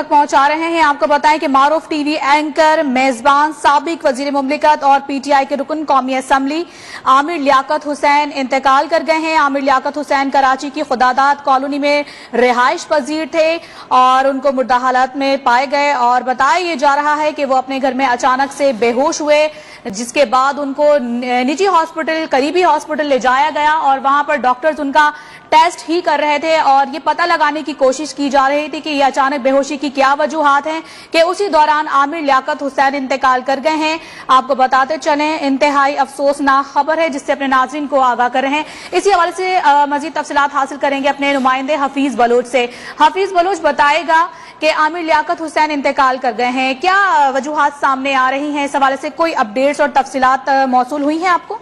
तक पहुंचा रहे हैं। आपको बताएं कि मारूफ टीवी एंकर, मेजबान, साबिक वजीर मुमलिकत और पीटीआई के रुकन कौमी असम्बली आमिर लियाकत हुसैन इंतकाल कर गए हैं। आमिर लियाकत हुसैन कराची की खुदादाद कॉलोनी में रिहाइश पजीर थे और उनको मुर्दा हालत में पाए गए और बताया ये जा रहा है कि वो अपने घर में अचानक से बेहोश हुए, जिसके बाद उनको निजी हॉस्पिटल, करीबी हॉस्पिटल ले जाया गया और वहां पर डॉक्टर्स उनका टेस्ट ही कर रहे थे और ये पता लगाने की कोशिश की जा रही थी कि ये अचानक बेहोशी की क्या वजूहात हैं कि उसी दौरान आमिर लियाकत हुसैन इंतकाल कर गए हैं। आपको बताते चलें, इंतहाई अफसोसनाक खबर है जिससे अपने नाज़रीन को आगाह कर रहे हैं। इसी हवाले से मजीद तफसीलात हासिल करेंगे अपने नुमाइंदे हफीज बलोच से। हफीज बलोच बताएगा कि आमिर लियाकत हुसैन इंतकाल कर गए हैं, क्या वजूहात सामने आ रही हैं? इस हवाले से कोई अपडेट्स और तफसीलात मौसूल हुई हैं आपको?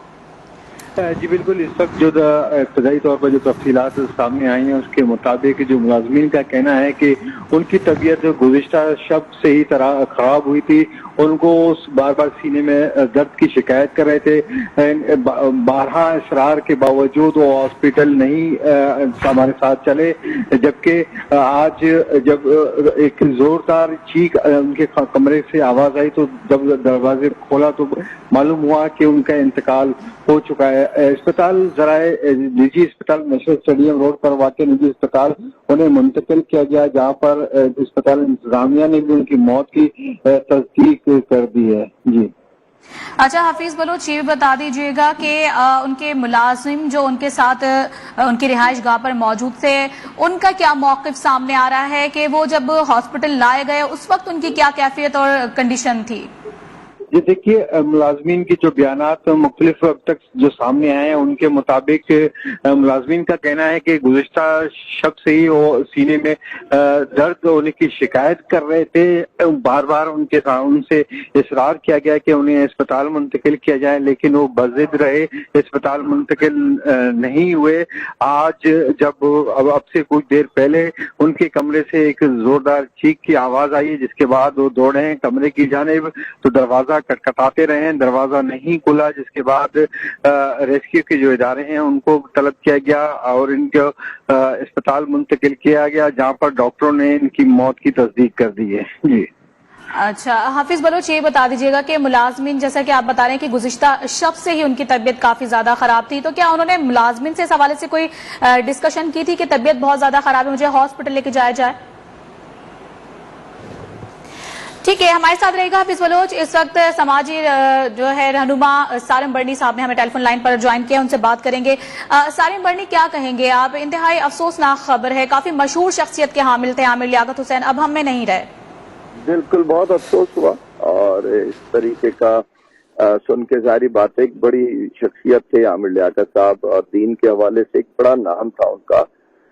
जी बिल्कुल, इस वक्त जो इब्तदाई तौर पर जो तफसीलात सामने आई हैं उसके मुताबिक जो मुलाजमीन का कहना है कि उनकी तबीयत गुज़िश्ता शब से ही तरह खराब हुई थी। उनको बार बार सीने में दर्द की शिकायत कर रहे थे। बारहा इसरार के बावजूद वो हॉस्पिटल नहीं हमारे साथ चले, जबकि आज जब एक जोरदार चीख उनके कमरे से आवाज आई तो जब दरवाजे खोला तो मालूम हुआ कि उनका इंतकाल हो चुका है। अस्पताल जराए निजी अस्पताल मशहूर स्टेडियम रोड पर वाक़ निजी अस्पताल उन्हें मुंतकिल किया गया, जहाँ पर अस्पताल इंतजामिया ने भी उनकी मौत की तस्दीक कर दी है। जी अच्छा हफीज बलोच, ये बता दीजिएगा कि उनके मुलाजिम जो उनके साथ उनकी रिहाइश गाह पर मौजूद थे, उनका क्या मौक़िफ़ सामने आ रहा है कि वो जब हॉस्पिटल लाए गए उस वक्त उनकी क्या कैफियत और कंडीशन थी? जी देखिए, मुलाजमीन की जो बयानात मुख्तलिफ अब तक जो सामने आए हैं उनके मुताबिक मुलाजमीन का कहना है कि गुज़िश्ता शब से ही वो सीने में दर्द होने की शिकायत कर रहे थे। बार बार उनसे इसरार किया गया कि उन्हें अस्पताल मुंतकिल किया जाए, लेकिन वो बज़िद रहे, अस्पताल मुंतकिल नहीं हुए। आज जब अब से कुछ देर पहले उनके कमरे से एक जोरदार चीख की आवाज आई, जिसके बाद वो दौड़े हैं कमरे की जानिब तो दरवाजा खटखटाते रहे, दरवाजा नहीं खुला, जिसके बाद रेस्क्यू के जो इदारे हैं उनको तलब किया गया और इनको अस्पताल मुंतकिल किया गया, जहां पर डॉक्टरों ने इनकी मौत की तस्दीक कर दी है। जी अच्छा हाफिज बलोच, ये बता दीजिएगा कि मुलाजमीन, जैसा कि आप बता रहे हैं कि गुज़िश्ता शब से ही उनकी तबीयत काफी ज्यादा खराब थी, तो क्या उन्होंने मुलाजमीन से इस हवाले से कोई डिस्कशन की थी कि तबीयत बहुत ज्यादा खराब है, मुझे हॉस्पिटल लेके जाया जाए? ठीक है, हमारे साथ रहेगा हफीज बलोच। इस वक्त समाजी जो है रहनुमा सारिम बर्नी साहब ने हमें टेलीफोन लाइन पर ज्वाइन किया, उनसे बात करेंगे। सारिम बर्नी, क्या कहेंगे आप? इंतहाई अफसोसनाक खबर है, काफी मशहूर शख्सियत के हामिल थे आमिर लियाकत हुसैन, अब हम में नहीं रहे। बिल्कुल, बहुत अफसोस हुआ और इस तरीके का सुन के सारी बातें, एक बड़ी शख्सियत थे आमिर लियाकत साहब और दीन के हवाले से एक बड़ा नाम था उनका।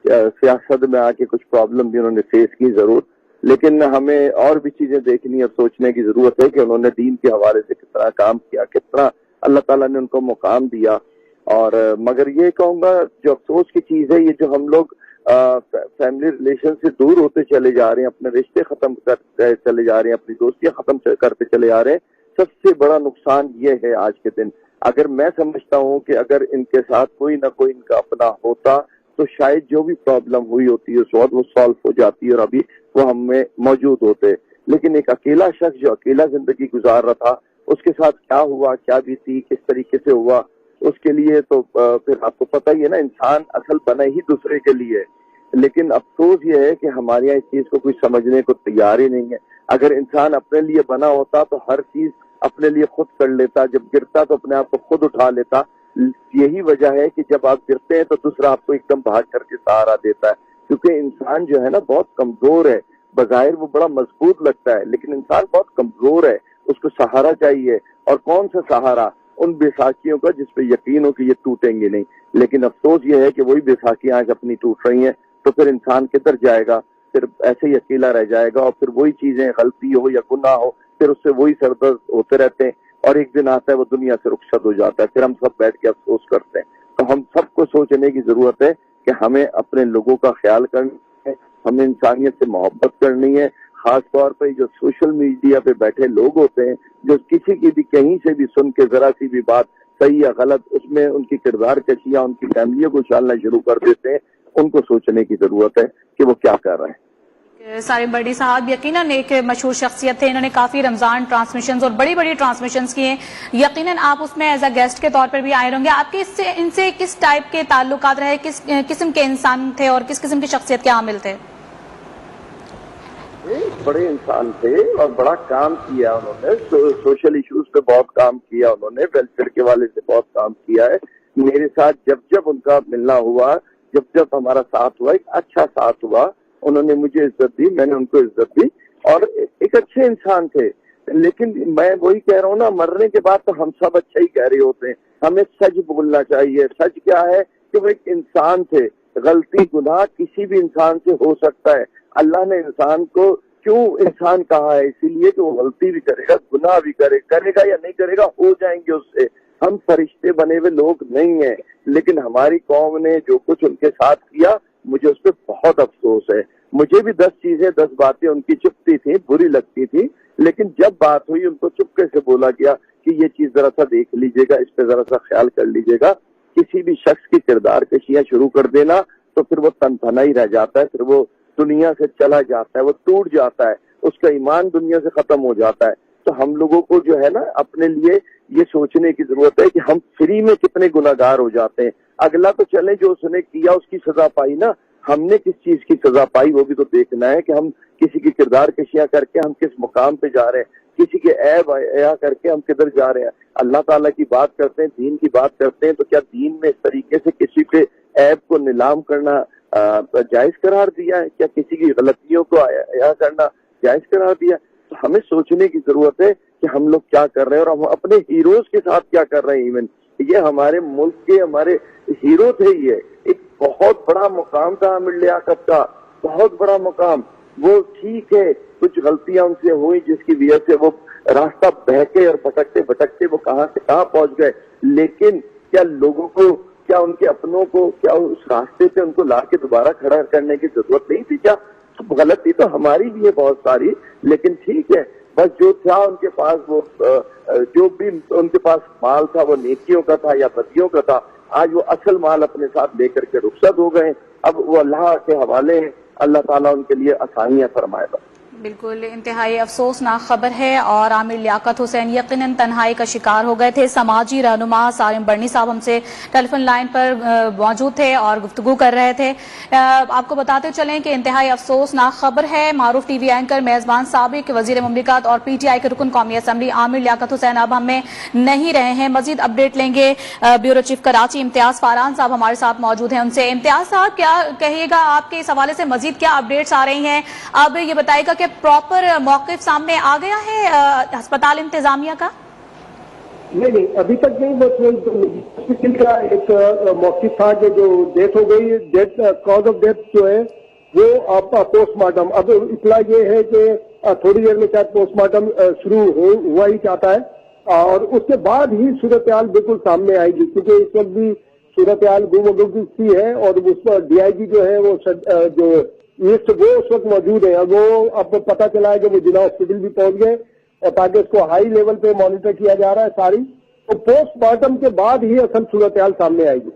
सियासत में आके कुछ प्रॉब्लम भी उन्होंने फेस की जरूर, लेकिन हमें और भी चीजें देखनी और सोचने की जरूरत है कि उन्होंने दीन के हवाले से कितना काम किया, कितना अल्लाह ताला ने उनको मुकाम दिया। और मगर ये कहूँगा जो अफसोस की चीज है, ये जो हम लोग फैमिली रिलेशन से दूर होते चले जा रहे हैं, अपने रिश्ते खत्म करते चले जा रहे हैं, अपनी दोस्तियां खत्म करते चले जा रहे हैं, सबसे बड़ा नुकसान ये है आज के दिन। अगर मैं समझता हूँ कि अगर इनके साथ कोई ना कोई इनका अपना होता तो शायद जो भी प्रॉब्लम हुई होती है उस वक्त वो सॉल्व हो जाती और अभी वो हमें मौजूद होते। लेकिन एक अकेला शख्स जो अकेला जिंदगी गुजार रहा था, उसके साथ क्या हुआ, क्या बीती, किस तरीके से हुआ, उसके लिए तो फिर आपको पता ही है ना, इंसान असल बना ही दूसरे के लिए। लेकिन अफसोस ये है कि हमारे यहाँ इस चीज को कोई समझने को तैयार ही नहीं है। अगर इंसान अपने लिए बना होता तो हर चीज अपने लिए खुद कर लेता, जब गिरता तो अपने आप को खुद उठा लेता। यही वजह है कि जब आप गिरते हैं तो दूसरा आपको एकदम भाग करके सहारा देता है, क्योंकि इंसान जो है ना बहुत कमजोर है। बज़ाहिर वो बड़ा मजबूत लगता है, लेकिन इंसान बहुत कमजोर है, उसको सहारा चाहिए। और कौन सा सहारा? उन बैसाखियों का जिस पे यकीन हो कि ये टूटेंगे नहीं। लेकिन अफसोस ये है कि वही बैसाखियां आज अपनी टूट रही हैं, तो फिर इंसान किधर जाएगा? फिर ऐसे ही अकेला रह जाएगा और फिर वही चीजें, गलती हो या गुनाह हो, फिर उससे वही सरदर्द होते रहते हैं और एक दिन आता है वो दुनिया से रुखसत हो जाता है। फिर हम सब बैठ के अफसोस करते हैं। तो हम सबको सोचने की जरूरत है कि हमें अपने लोगों का ख्याल करना है, हमें इंसानियत से मोहब्बत करनी है। खास तौर पर जो सोशल मीडिया पे बैठे लोग होते हैं, जो किसी की भी कहीं से भी सुन के जरा सी भी बात सही या गलत, उसमें उनकी किरदार कशियां उनकी फैमिलियों को उछालना शुरू कर देते हैं, उनको सोचने की जरूरत है कि वो क्या कर रहे हैं। सारिम बर्नी साहब यकीनन एक मशहूर शख्सियत थे, इन्होंने काफ़ी रमज़ान ट्रांसमिशंस और बड़ी बड़ी ट्रांसमिशंस किए हैं। यकीनन आप उसमें एज अ गेस्ट के तौर पर भी आए होंगे। आपके इनसे किस टाइप के ताल्लुकात रहे, किस किस्म के इंसान थे और किस किस्म की शख्सियत के हामिल थे? बड़े इंसान थे और बड़ा काम किया उन्होंने, सोशल इश्यूज पे बहुत काम किया उन्होंने, वेलफेयर के वाले से बहुत काम किया है। मेरे साथ जब जब उनका मिलना हुआ, जब जब हमारा साथ हुआ, एक अच्छा साथ हुआ, उन्होंने मुझे इज्जत दी, मैंने उनको इज्जत दी और एक अच्छे इंसान थे। लेकिन मैं वही कह रहा हूँ ना, मरने के बाद तो हम सब अच्छा ही कह रहे होते हैं। हमें सच बोलना चाहिए। सच क्या है कि वो एक इंसान थे। गलती गुनाह किसी भी इंसान से हो सकता है। अल्लाह ने इंसान को क्यों इंसान कहा है? इसीलिए कि वो गलती भी करेगा, गुनाह भी करेगा या नहीं करेगा, हो जाएंगे उससे। हम फरिश्ते बने हुए लोग नहीं हैं। लेकिन हमारी कौम ने जो कुछ उनके साथ किया, मुझे उस पर बहुत अफसोस है। मुझे भी 10 चीजें 10 बातें उनकी चुपती थी, बुरी लगती थी, लेकिन जब बात हुई उनको चुपके से बोला गया कि ये चीज जरा सा देख लीजिएगा, इस पे जरा सा ख्याल कर लीजिएगा। किसी भी शख्स की किरदार कशियां शुरू कर देना तो फिर वो तनतना ही रह जाता है, फिर वो दुनिया से चला जाता है, वो टूट जाता है, उसका ईमान दुनिया से खत्म हो जाता है। तो हम लोगों को जो है ना, अपने लिए ये सोचने की जरूरत है कि हम फ्री में कितने गुनाहगार हो जाते हैं। अगला तो चले जो उसने किया उसकी सजा पाई ना, हमने किस चीज की सजा पाई वो भी तो देखना है कि हम किसी की किरदार कशियां करके हम किस मुकाम पे जा रहे हैं, किसी के ऐब या करके हम किधर जा रहे हैं। अल्लाह ताला की बात करते हैं, दीन की बात करते हैं, तो क्या दीन में इस तरीके से किसी के ऐब को नीलाम करना जायज करार दिया है? क्या किसी की गलतियों को अया करना जायज करार दिया? तो हमें सोचने की जरूरत है कि हम लोग क्या कर रहे हैं और हम अपने हीरोज के साथ क्या कर रहे हैं। इवन ये हमारे मुल्क के हमारे हीरो थे। ये एक बहुत बड़ा मुकाम था आमिर लियाकत का, बहुत बड़ा मुकाम। वो ठीक है कुछ गलतियां उनसे हुई जिसकी वजह से वो रास्ता बहके और भटकते भटकते वो कहां से कहां पहुंच गए, लेकिन क्या लोगों को, क्या उनके अपनों को, क्या उस रास्ते पे उनको ला के दोबारा खड़ा करने की जरूरत नहीं थी? क्या तो गलती तो हमारी भी है बहुत सारी, लेकिन ठीक है, बस जो था उनके पास, वो जो भी उनके पास माल था वो नेकियों का था या बदियों का था। आज वो असल माल अपने साथ लेकर के रुखसत हो गए। अब वो अल्लाह के हवाले हैं, अल्लाह ताला उनके लिए आसानियां फरमाएगा। बिल्कुल इंतहाई अफसोसनाक खबर है और आमिर लियाकत हुसैन यकीनन तन्हाई का शिकार हो गए थे। समाजी रहनुमा सारिम बर्नी साहब हमसे टेलीफोन लाइन पर मौजूद थे और गुफ्तगू कर रहे थे। आपको बताते चलें कि इंतहाई अफसोसनाक खबर है। मारूफ टीवी एंकर मेजबान साबिक वजीर मुमलिकत और PTI के रुकन कौमी असम्बली आमिर लियाकत हुसैन अब हमें नहीं रहे हैं। मजीद अपडेट लेंगे। ब्यूरो चीफ कराची इम्तियाज फारान साहब हमारे साथ मौजूद हैं, उनसे। इम्तियाज साहब, क्या कहिएगा, आपके इस हवाले से मजीद क्या अपडेट्स आ रही हैं? अब ये बताएगा कि प्रॉपर मौक़िफ़ सामने आ गया है अस्पताल इंतजामिया का? नहीं, अभी तक नहीं। बस हॉस्पिटल का एक मौक़िफ़ था कि जो डेथ हो गई, डेथ कॉज ऑफ डेथ जो है वो आपका पोस्टमार्टम। अब इतला ये है कि थोड़ी देर में शायद पोस्टमार्टम शुरू हुआ ही चाहता है और उसके बाद ही सूरत हाल बिल्कुल सामने आएगी, क्योंकि इस वक्त भी सूरत हाल गुम सी है और उस पर DIG जो है वो जो ईस्ट वो उस वक्त मौजूद है। अब वो अब पता चला है कि वो जिला हॉस्पिटल भी पहुंच गए और ताकि उसको हाई लेवल पे मॉनिटर किया जा रहा है सारी। तो पोस्टमार्टम के बाद ही असल सूरत हाल सामने आएगी।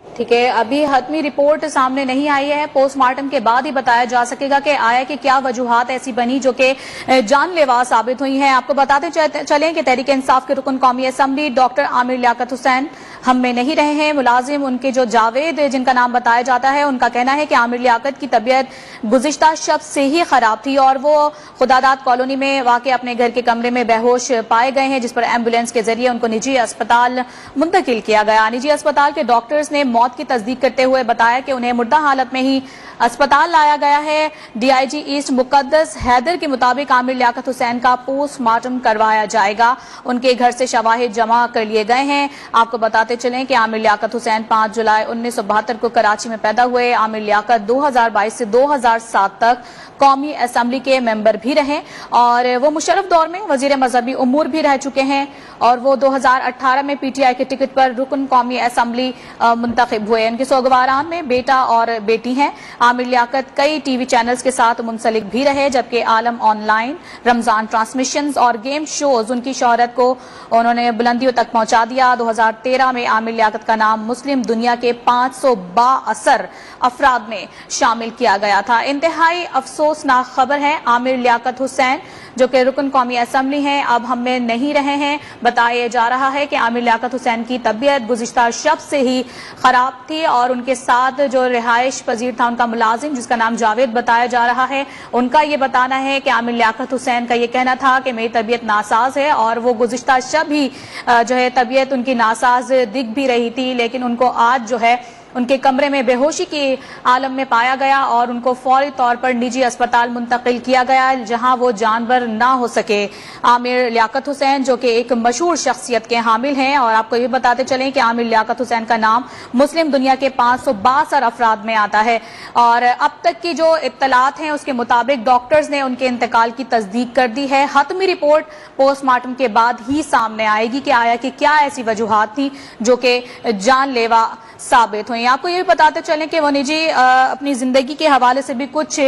ठीक है, अभी हतमी रिपोर्ट सामने नहीं आई है। पोस्टमार्टम के बाद ही बताया जा सकेगा कि आया कि क्या वजूहात ऐसी बनी जो कि जानलेवा साबित हुई हैं। आपको बताते चलें कि तहरीक इंसाफ के रुकन कौमी असम्बली डॉक्टर आमिर लियाकत हुसैन हम में नहीं रहे हैं। मुलाजिम उनके जो जावेद जिनका नाम बताया जाता है, उनका कहना है कि आमिर लियाकत की तबीयत गुज़िश्ता शब से ही खराब थी और वो खुदादाद कॉलोनी में वाक़ अपने घर के कमरे में बेहोश पाए गए हैं, जिस पर एम्बुलेंस के जरिए उनको निजी अस्पताल मुंतकिल किया गया। निजी अस्पताल के डॉक्टर्स ने मौत की तस्दीक करते हुए बताया कि उन्हें मुर्दा हालत में ही अस्पताल लाया गया है। DIG ईस्ट मुकद्दस हैदर के मुताबिक आमिर लियाकत हुसैन का पोस्टमार्टम करवाया जाएगा। उनके घर से शवाहिद जमा कर लिए गए हैं। आपको बताते चलें कि आमिर लियाकत हुसैन 5 जुलाई 1972 को कराची में पैदा हुए। आमिर लियाकत 2022 से 2007 तक कौमी असम्बली के मेंबर भी रहे और वो मुशर्रफ दौर में वजीर मजहबी उमूर भी रह चुके हैं और वो 2018 में PTI के टिकट पर रुकन कौमी असम्बली मुंतखब हुए। उनके सोगवारान में बेटा और बेटी हैं। आमिर लियाकत कई टीवी चैनल्स के साथ मुंसलिक भी रहे, जबकि आलम ऑनलाइन, रमजान ट्रांसमिशंस और गेम शोज उनकी शोहरत को उन्होंने बुलंदियों तक पहुंचा दिया। 2013 में आमिर लियाकत का नाम मुस्लिम दुनिया के 500 बाअसर अफराद में शामिल किया गया था। इंतहाई अफसोसनाक खबर है, आमिर लियाकत हुसैन जो कि रुकन कौमी असम्बली हैं अब हम में नहीं रहे हैं। बताया जा रहा है कि आमिर लियाकत हुसैन की तबीयत गुज़िश्ता शब से ही खराब थी और उनके साथ जो रिहाइश पजीर था उनका मुलाजिम जिसका नाम जावेद बताया जा रहा है, उनका ये बताना है कि आमिर लियाकत हुसैन का ये कहना था कि मेरी तबीयत नासाज है और वो गुज़िश्ता शब ही जो है तबीयत उनकी नासाज दिख भी रही थी, लेकिन उनको आज जो है उनके कमरे में बेहोशी के आलम में पाया गया और उनको फौरी तौर पर निजी अस्पताल मुंतकिल किया गया जहां वो जानवर ना हो सके। आमिर लियाकत हुसैन जो कि एक मशहूर शख्सियत के हामिल हैं और आपको ये बताते चलें कि आमिर लियाकत हुसैन का नाम मुस्लिम दुनिया के 562 अफराद में आता है और अब तक की जो इत्तलात हैं उसके मुताबिक डॉक्टर्स ने उनके इंतकाल की तस्दीक कर दी है। हतमी रिपोर्ट पोस्टमार्टम के बाद ही सामने आएगी कि आया कि क्या ऐसी वजूहात थी जो कि जानलेवा साबित हुई। आपको ये भी बताते चलें कि वो निजी अपनी जिंदगी के हवाले से भी कुछ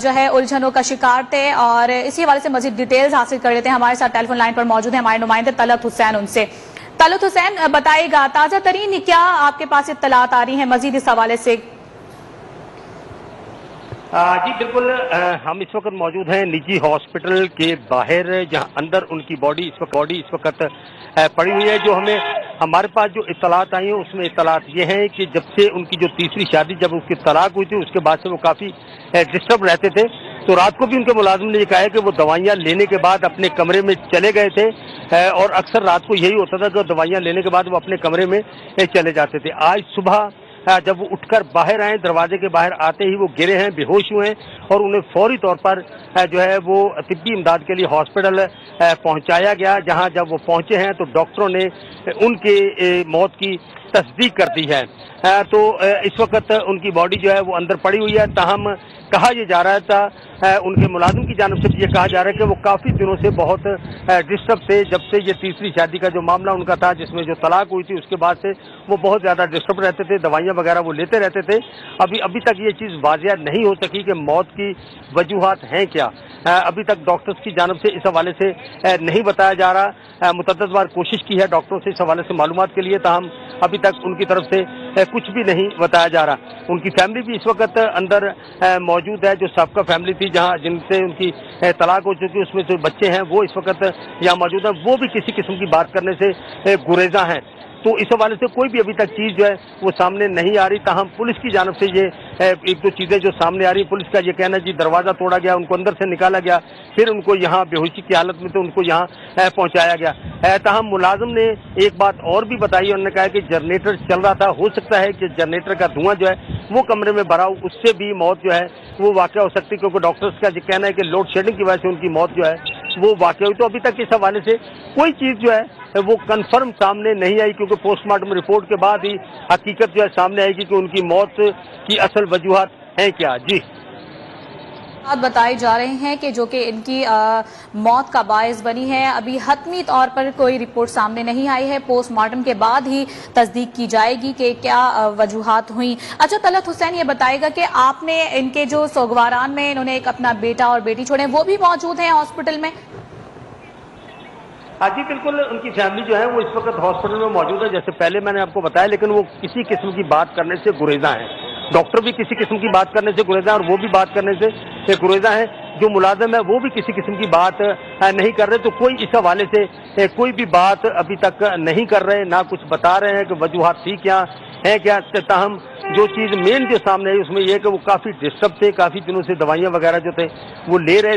जो है उलझनों का शिकार थे और इसी हवाले से मजीद डिटेल्स हासिल कर लेते हैं। हमारे साथ टेलीफोन लाइन पर मौजूद है हमारे नुमाइंदे तलत हुसैन। उनसे तलत हुसैन बताइएगा ताजा तरीन क्या आपके पास इत्तलात आ रही हैं मजीद इस हवाले से? जी बिल्कुल, हम इस वक्त मौजूद हैं निजी हॉस्पिटल के बाहर जहां अंदर उनकी बॉडी इस वक्त पड़ी हुई है। जो हमारे पास जो इत्तलात आई हैं उसमें इत्तलात ये हैं कि जब से उनकी जो तीसरी शादी जब उसकी तलाक हुई थी उसके बाद से वो काफ़ी डिस्टर्ब रहते थे। तो रात को भी उनके मुलाजिम ने ये कहा है कि वो दवाइयाँ लेने के बाद अपने कमरे में चले गए थे और अक्सर रात को यही होता था कि दवाइयाँ लेने के बाद वो अपने कमरे में चले जाते थे। आज सुबह जब वो उठकर बाहर आए, दरवाजे के बाहर आते ही वो गिरे हैं, बेहोश हुए हैं और उन्हें फौरी तौर पर जो है वो तिब्बी इमदाद के लिए हॉस्पिटल पहुंचाया गया। जहां जब वो पहुंचे हैं तो डॉक्टरों ने उनके मौत की तस्दीक कर दी है। तो इस वक्त उनकी बॉडी जो है वो अंदर पड़ी हुई है। ताहम कहा यह जा रहा था उनके मुलाजिम की जानिब से ये कहा जा रहा है कि वो काफ़ी दिनों से बहुत डिस्टर्ब थे। जब से ये तीसरी शादी का जो मामला उनका था जिसमें जो तलाक हुई थी उसके बाद से वो बहुत ज़्यादा डिस्टर्ब रहते थे, दवाइयाँ वगैरह वो लेते रहते थे। अभी तक ये चीज़ वाज़िया नहीं हो सकी कि मौत की वजूहात हैं क्या। अभी तक डॉक्टर्स की जानिब से इस हवाले से नहीं बताया जा रहा। मुतअद्दिद बार कोशिश की है डॉक्टरों से इस हवाले से मालूमात के लिए, ताहम अभी तक उनकी तरफ से कुछ भी नहीं बताया जा रहा। उनकी फैमिली भी इस वक्त अंदर मौजूद है, जो सबका फैमिली थी जहां जिनसे उनकी तलाक हो चुकी उसमें जो बच्चे हैं वो इस वक्त यहाँ मौजूद हैं। वो भी किसी किस्म की बात करने से गुरेजा हैं। तो इस हवाले से कोई भी अभी तक चीज़ जो है वो सामने नहीं आ रही। ताहम पुलिस की जानिब से ये एक दो चीज़ें जो सामने आ रही, पुलिस का ये कहना है जी दरवाज़ा तोड़ा गया, उनको अंदर से निकाला गया, फिर उनको यहाँ बेहोशी की हालत में तो उनको यहाँ पहुँचाया गया। ताहम मुलाजिम ने एक बात और भी बताई, उन्होंने कहा कि जनरेटर चल रहा था, हो सकता है कि जनरेटर का धुआं जो है वो कमरे में भरा हो, उससे भी मौत जो है वो वाक़या हो सकती है, क्योंकि डॉक्टर्स का ये कहना है कि लोड शेडिंग की वजह से उनकी मौत जो है वो वाक़या हुई। तो अभी तक इस हवाले से कोई चीज़ जो है वो कंफर्म सामने नहीं आई, क्योंकि पोस्टमार्टम रिपोर्ट के बाद ही हकीकत जो है सामने आएगी कि उनकी मौत की असल वजूहात हैं क्या। जी बताए जा रहे हैं कि जो कि इनकी मौत का बायस बनी है। अभी हतमी तौर पर कोई रिपोर्ट सामने नहीं आई है, पोस्टमार्टम के बाद ही तस्दीक की जाएगी कि क्या वजूहात हुई। अच्छा तलत हुसैन ये बताएगा कि आपने इनके जो सोगवारान में इन्होंने एक अपना बेटा और बेटी छोड़े वो भी मौजूद हैं हॉस्पिटल में? हाँ जी बिल्कुल, उनकी फैमिली जो है वो इस वक्त हॉस्पिटल में मौजूद है जैसे पहले मैंने आपको बताया, लेकिन वो किसी किस्म की बात करने से गुरेजा हैं। डॉक्टर भी किसी किस्म की बात करने से गुरेजा है और वो भी बात करने से गुरेजा है। जो मुलाजिम है वो भी किसी किस्म की बात नहीं कर रहे। तो कोई इस हवाले से कोई भी बात अभी तक नहीं कर रहे, ना कुछ बता रहे हैं कि वजूहात थी क्या है क्या। ताहम जो चीज़ मेन जो सामने आई उसमें यह कि वो काफ़ी डिस्टर्ब थे, काफ़ी दिनों से दवाइयाँ वगैरह जो थे वो ले रहे